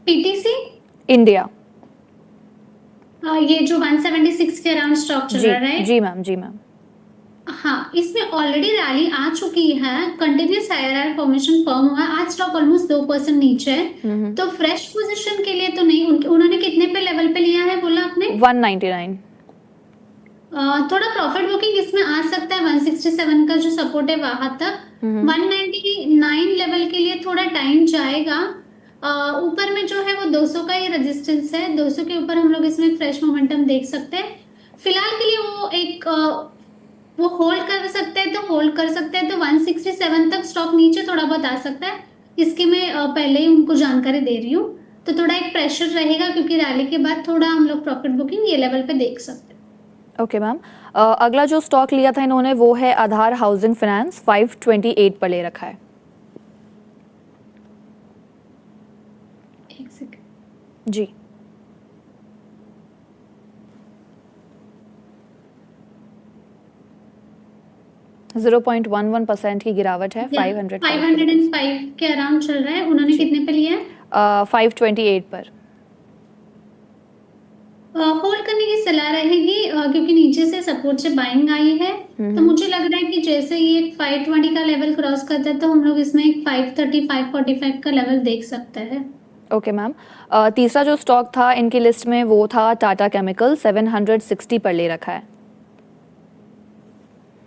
पीटीसी इंडिया ये जो 176 के अराउंड स्टॉक चल जी रहा है। जी मैम, जी मैम। हाँ, इसमें ऑलरेडी रैली आ चुकी है, कंटिन्यूस आईआरआर फॉर्मेशन फॉर्म हुआ है। आज स्टॉक ऑलमोस्ट 2% नीचे है, तो फ्रेश पोजीशन के लिए तो नहीं। उन्होंने कितने पे लेवल पे लिया है बोला आपने? 199। थोड़ा प्रॉफिट बुकिंग इसमें आ सकता है। 167 का जो सपोर्ट है वहां तक। 199 लेवल के लिए थोड़ा टाइम जाएगा। ऊपर में जो है वो 200 का ही रेजिस्टेंस है। 200 के ऊपर हम लोग इसमें फ्रेश मोमेंटम देख सकते हैं। फिलहाल के लिए वो एक वो होल्ड कर सकते हैं तो होल्ड कर सकते हैं। तो 167 तक स्टॉक नीचे थोड़ा बहुत आ सकता है। इसकी मैं पहले ही उनको जानकारी दे रही हूँ। तो थोड़ा एक प्रेशर रहेगा क्योंकि रैली के बाद थोड़ा हम लोग प्रॉफिट बुकिंग ये लेवल पे देख सकते हैं। ओके मैम, अगला जो स्टॉक लिया था इन्होंने वो है आधार हाउसिंग फाइनेंस, 528 पर ले रखा है। एक सेकंड जी 0.11% की गिरावट है। 505 के अराउंड चल रहा है। उन्होंने कितने पे लिया है? 528 पर। होल्ड करने की सलाह रहेगी क्योंकि नीचे से सपोर्ट से बाइंग आई है। तो मुझे लग रहा है कि जैसे ये 520 का लेवल क्रॉस करता है तो हम लोग इसमें एक 530 545 का लेवल देख सकते हैं। ओके मैम, तीसरा जो स्टॉक था इनकी लिस्ट में वो था टाटा केमिकल, 760 पर ले रखा है।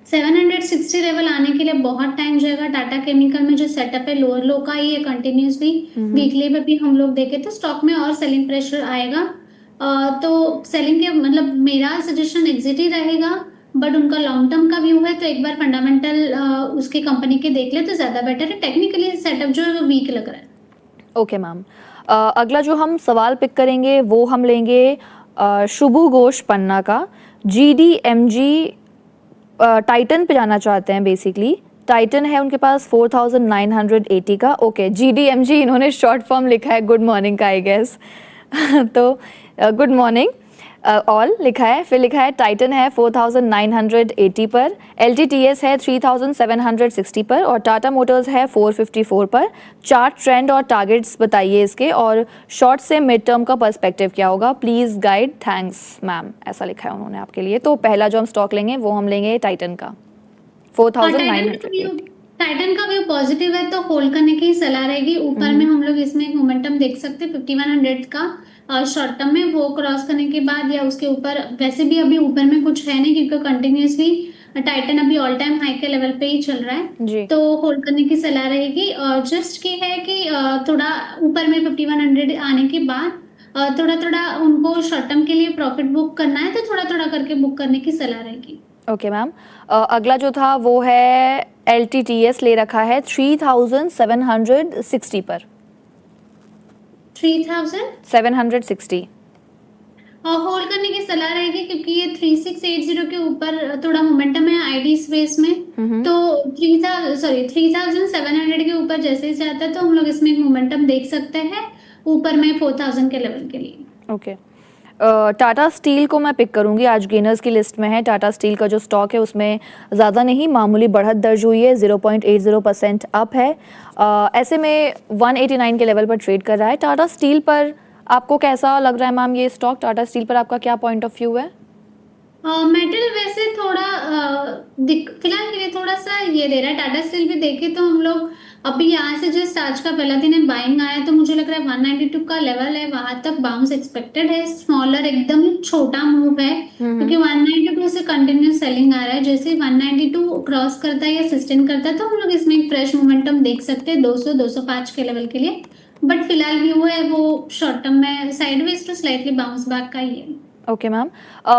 760 लेवल आने के लिए बहुत टाइम जाएगा। टाटा केमिकल में जो सेटअप है लोअर लो का ही है कंटिन्यूसली। वीकली पे भी हम लोग देखे तो स्टॉक में और सेलिंग प्रेशर आएगा। तो सेलिंग के मतलब मेरा सजेशन एग्जिट ही रहेगा, बट उनका लॉन्ग टर्म का व्यू है तो एक बार फंडामेंटल उसके कंपनी के देख ले तो ज्यादा बेटर है। टेक्निकली सेटअप जो है वो वीक लग रहा है। ओके मैम, अगला जो हम सवाल पिक करेंगे वो हम लेंगे शुभु घोष पन्ना का। GDMG टाइटन पे जाना चाहते हैं बेसिकली। टाइटन है उनके पास 4980 का। ओके, GDMG इन्होंने शॉर्ट फॉर्म लिखा है गुड मॉर्निंग का आई गेस। तो गुड मॉर्निंग ऑल लिखा है, फिर लिखा है टाइटन है 4980 पर, LTTS है 3760 पर और टाटा मोटर्स है 454 पर। चार्ट ट्रेंड और टारगेट्स बताइए इसके और शॉर्ट से मिड टर्म का पर्सपेक्टिव क्या होगा, प्लीज गाइड, थैंक्स मैम, ऐसा लिखा है उन्होंने आपके लिए। तो पहला जो हम स्टॉक लेंगे वो हम लेंगे टाइटन का 4900। टाइटन का व्यू पॉजिटिव है तो होल्ड करने की सलाह रहेगी। ऊपर में हम लोग इसमें एक मोमेंटम देख सकते हैं 5100 का शॉर्ट टर्म में। वो क्रॉस करने के बाद या उसके ऊपर, वैसे भी अभी ऊपर में कुछ है नहीं क्योंकि कंटिन्यूसली टाइटन अभी ऑल टाइम हाई के लेवल पे ही चल रहा है। तो होल्ड करने की सलाह रहेगी। और जस्ट की है कि थोड़ा ऊपर में 5100 आने के बाद थोड़ा थोड़ा उनको शॉर्ट टर्म के लिए प्रॉफिट बुक करना है तो थोड़ा थोड़ा करके बुक करने की सलाह रहेगी। ओके मैम, अगला जो था वो है LTTS ले रखा है 3760 पर। 3760 होल्ड करने की सलाह रहेगी क्योंकि ये 3680 के ऊपर थोड़ा मोमेंटम है आईडी स्पेस में। तो 3700 के ऊपर जैसे ही जाता है तो हम लोग इसमें एक मोमेंटम देख सकते हैं ऊपर में 4000 के लेवल के लिए। ओके, टाटा स्टील को मैं पिक करूंगी, आज गेनर्स की लिस्ट में है। टाटा स्टील का जो स्टॉक है उसमें ज़्यादा नहीं मामूली बढ़त दर्ज हुई है, 0.80% अप है। ऐसे में 189 के लेवल पर ट्रेड कर रहा है। टाटा स्टील पर आपको कैसा लग रहा है मैम ये स्टॉक? टाटा स्टील पर आपका क्या पॉइंट ऑफ व्यू है? मेटल वैसे थोड़ा फिलहाल के लिए थोड़ा सा ये दे रहा है। टाटा स्टील भी देखे तो हम लोग अभी यहाँ से जस्ट आज का पहला दिन है, बाइंग आया तो मुझे लग रहा है 192 का लेवल है, वहां तक बाउंस एक्सपेक्टेड है। स्मॉलर एकदम छोटा मूव है क्योंकि 192 से कंटिन्यूस सेलिंग आ रहा है। जैसे 192 क्रॉस करता है या सस्टेन करता है तो हम लोग इसमें एक फ्रेश मोमेंटम देख सकते हैं 200-205 के लेवल के लिए। बट फिलहाल व्यू है वो शॉर्ट टर्म में sideways to slightly bounce back का ही है। Okay ma'am.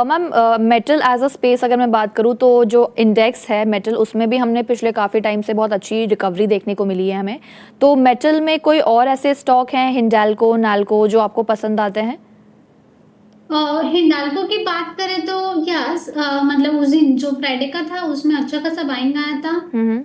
Ma'am metal as a space अगर मैं बात करूँ तो जो इंडेक्स है मेटल, उसमें भी हमने पिछले काफ़ी टाइम से बहुत अच्छी रिकवरी देखने को मिली है हमें। तो मेटल में कोई और ऐसे स्टॉक हैं हिंडाल्को, नाल्को, जो आपको पसंद आते हैं? हिंडाल्को की बात करें तो यस, मतलब उस दिन जो फ्राइडे का था उसमें अच्छा खासा बाइंग आया था।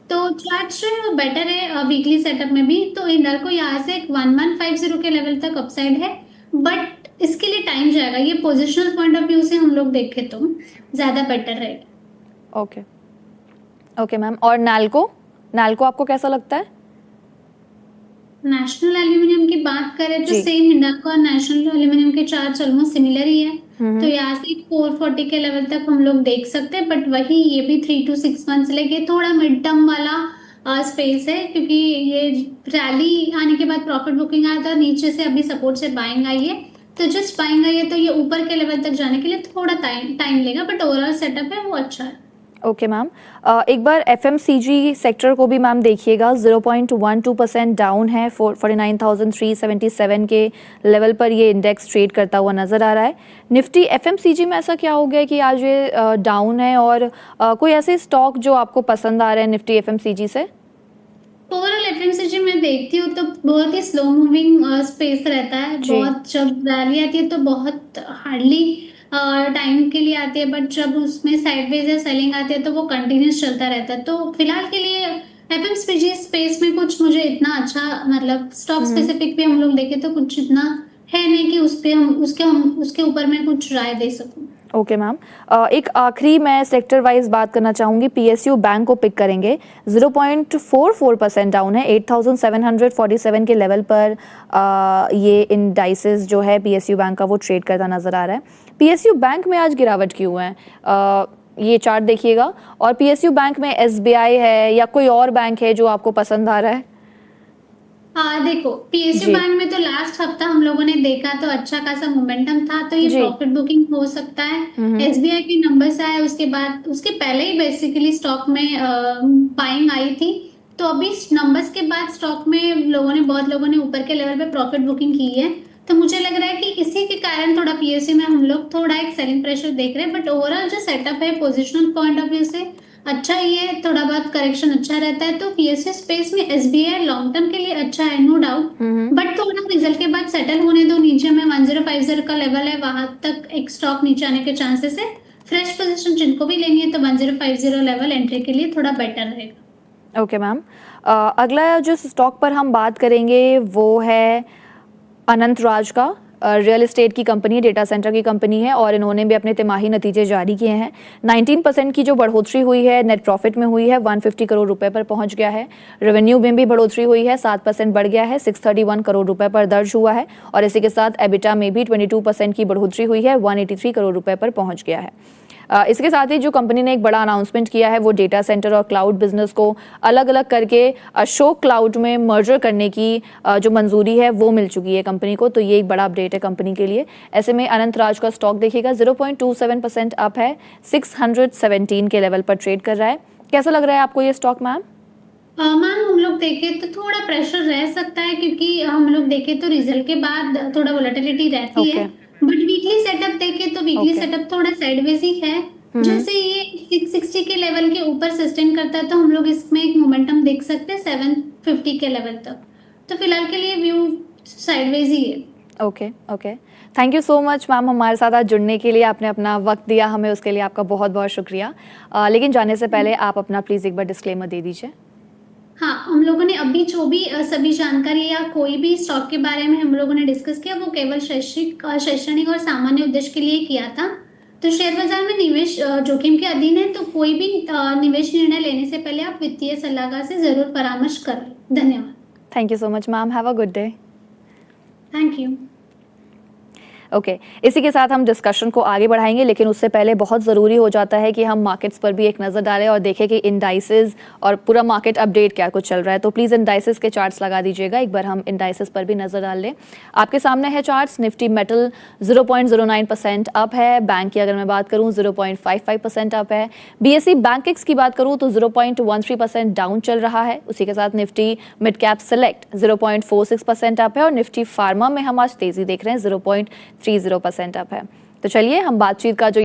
तो चार्ट जो है वो बेटर है वीकली सेटअप में भी। तो हिंडाल्को यहाँ से 1150 के लेवल तक अपसाइड है, बट इसके लिए टाइम जाएगा। ये पोजिशनल पॉइंट ऑफ व्यू से हम लोग देखें तो ज्यादा बेटर है। Okay okay ma'am. और नाल्को, नाल्को आपको कैसा लगता है? नेशनल एल्यूमिनियम की बात करें तो जी। सेम हिंडाल्को और नेशनल एल्यूमिनियम के चार्ट्स ऑलमोस्ट सिमिलर ही है। तो यहाँ से 440 के लेवल तक हम लोग देख सकते हैं, बट वही ये भी 3 to 6 मंथ्स लेके थोड़ा मिड टर्म वाला स्पेस है, क्योंकि ये रैली आने के बाद प्रॉफिट बुकिंग आया था, नीचे से अभी सपोर्ट से बाइंग आई है। तो जस्ट बाइंग आई है तो ये ऊपर के लेवल तक जाने के लिए थोड़ा टाइम लेगा, बट ओवरऑल सेटअप है वो अच्छा है। Okay ma'am. एक बार एफएमसीजी सेक्टर को भी मैम देखिएगा, 0.12% डाउन है। 49,377 के लेवल पर ये इंडेक्स ट्रेड करता हुआ नज़र आ रहा है। निफ्टी एफएमसीजी में ऐसा क्या हो गया कि आज ये डाउन है? और कोई ऐसे स्टॉक जो आपको पसंद आ रहे हैं निफ्टी एफएमसीजी से? ओवरऑल एफएमसीजी में देखती हूँ तो बहुत ही स्लो मूविंग स्पेस रहता है। बहुत जब रैली आती है तो बहुत हार्डली टाइम के लिए आती है, बट जब उसमें साइडवेज या सेलिंग आती है तो वो कंटिन्यूस चलता रहता है। तो फिलहाल के लिए एफएमसीजी स्पेस में कुछ मुझे इतना अच्छा, मतलब स्टॉक स्पेसिफिक भी हम लोग देखें तो कुछ इतना है नहीं कि उस पे हम उसके ऊपर मैं कुछ राय दे सकूं। Okay ma'am. एक आखिरी मैं सेक्टर वाइज बात करना चाहूँगी, पीएसयू बैंक को पिक करेंगे। 0.44% डाउन है, 8,747 के लेवल पर ये इंडाइसेस जो है पीएसयू बैंक का वो ट्रेड करता नज़र आ रहा है। पीएसयू बैंक में आज गिरावट क्यों है? ये चार्ट देखिएगा। और पीएसयू बैंक में एसबीआई है या कोई और बैंक है जो आपको पसंद आ रहा है? देखो पीएसयू बैंक में तो लास्ट हफ्ता हम लोगों ने देखा तो अच्छा खासा मोमेंटम था, तो ये प्रॉफिट बुकिंग हो सकता है। एसबीआई के नंबर्स आए उसके बाद, उसके पहले ही बेसिकली स्टॉक में बाइंग आई थी। तो अभी नंबर्स के बाद स्टॉक में बहुत लोगों ने ऊपर के लेवल पे प्रॉफिट बुकिंग की है। तो मुझे लग रहा है कि इसी के कारण थोड़ा पीएसयू में हम लोग थोड़ा एक सेलिंग प्रेशर देख रहे हैं। बट ओवरऑल जो सेटअप है पोजिशनल पॉइंट ऑफ व्यू से अच्छा ही है, थोड़ा बहुत करेक्शन अच्छा रहता है। तो पीएसयू स्पेस में एसबीआई लॉन्ग टर्म के लिए अच्छा है, नो डाउट। बट थोड़ा रिजल्ट के बाद सेटल होने दो। नीचे में 1050 का लेवल है, वहां तक एक स्टॉक नीचे आने के चांसेस है। फ्रेश पोजीशन जिनको भी लेनी है तो 1050 लेवल एंट्री के लिए थोड़ा बेटर रहेगा। Okay ma'am. अगला जो स्टॉक पर हम बात करेंगे वो है अनंतराज का। रियल एस्टेट की कंपनी, डेटा सेंटर की कंपनी है और इन्होंने भी अपने तिमाही नतीजे जारी किए हैं। 19% की जो बढ़ोतरी हुई है नेट प्रॉफिट में हुई है, 150 करोड़ रुपए पर पहुंच गया है। रेवेन्यू में भी बढ़ोतरी हुई है, 7% बढ़ गया है, 631 करोड़ रुपए पर दर्ज हुआ है। और इसी के साथ एबिटा में भी 22% की बढ़ोतरी हुई है, 183 करोड़ रुपए पर पहुंच गया है। इसके साथ ही जो कंपनी ने एक बड़ा अनाउंसमेंट किया है वो डेटा सेंटर और क्लाउड बिजनेस को अलग अलग करके अशोक क्लाउड में मर्जर करने की जो मंजूरी है वो मिल चुकी है कंपनी को। तो ये एक बड़ा अपडेट है कंपनी के लिए। ऐसे में अनंतराज का स्टॉक देखिएगा, 0.27% अप है, 617 के लेवल पर ट्रेड कर रहा है। कैसा लग रहा है आपको ये स्टॉक मैम? मैम हम लोग देखें तो थोड़ा प्रेशर रह सकता है, क्योंकि हम लोग देखें तो रिजल्ट के बाद थोड़ा वोलेटिलिटी रहती है। बट वीकली सेटअप देखें तो वीकली सेटअप थोड़ा साइडवेज ही है। जैसे ये 660 के लेवल के ऊपर सस्टेन करता है तो हम लोग इसमें एक मोमेंटम देख सकते हैं 750 के लेवल तक। तो फिलहाल के लिए व्यू साइडवेज ही है। Okay okay, thank you so much ma'am हमारे साथ आज जुड़ने के लिए। आपने अपना वक्त दिया हमें, उसके लिए आपका बहुत बहुत शुक्रिया। लेकिन जाने से पहले आप अपना प्लीज़ एक बार डिस्क्लेमर दे दीजिए। हाँ, हम लोगों ने अभी जो भी सभी जानकारी या कोई भी स्टॉक के बारे में हम लोगों ने डिस्कस किया वो केवल शैक्षणिक और सामान्य उद्देश्य के लिए किया था। तो शेयर बाजार में निवेश जोखिम के अधीन है, तो कोई भी निवेश निर्णय लेने से पहले आप वित्तीय सलाहकार से जरूर परामर्श करें। धन्यवाद। Thank you so much ma'am, have a good day. Thank you. Okay इसी के साथ हम डिस्कशन को आगे बढ़ाएंगे, लेकिन उससे पहले बहुत ज़रूरी हो जाता है कि हम मार्केट्स पर भी एक नज़र डालें और देखें कि इंडाइसेस और पूरा मार्केट अपडेट क्या कुछ चल रहा है। तो प्लीज़ इंडाइसेस के चार्ट्स लगा दीजिएगा, एक बार हम इंडाइसेस पर भी नज़र डाल लें। आपके सामने है चार्ट्स। निफ्टी मेटल 0.09% अप है। बैंक की अगर मैं बात करूँ 0.55% अप है। BSE बैंकिक्स की बात करूँ तो 0.13% डाउन चल रहा है। उसी के साथ Nifty mid cap select 0.46% up है और निफ्टी फार्मा में हम आज तेज़ी देख रहे हैं, 0.30% अप है। तो चलिए हम बातचीत का जो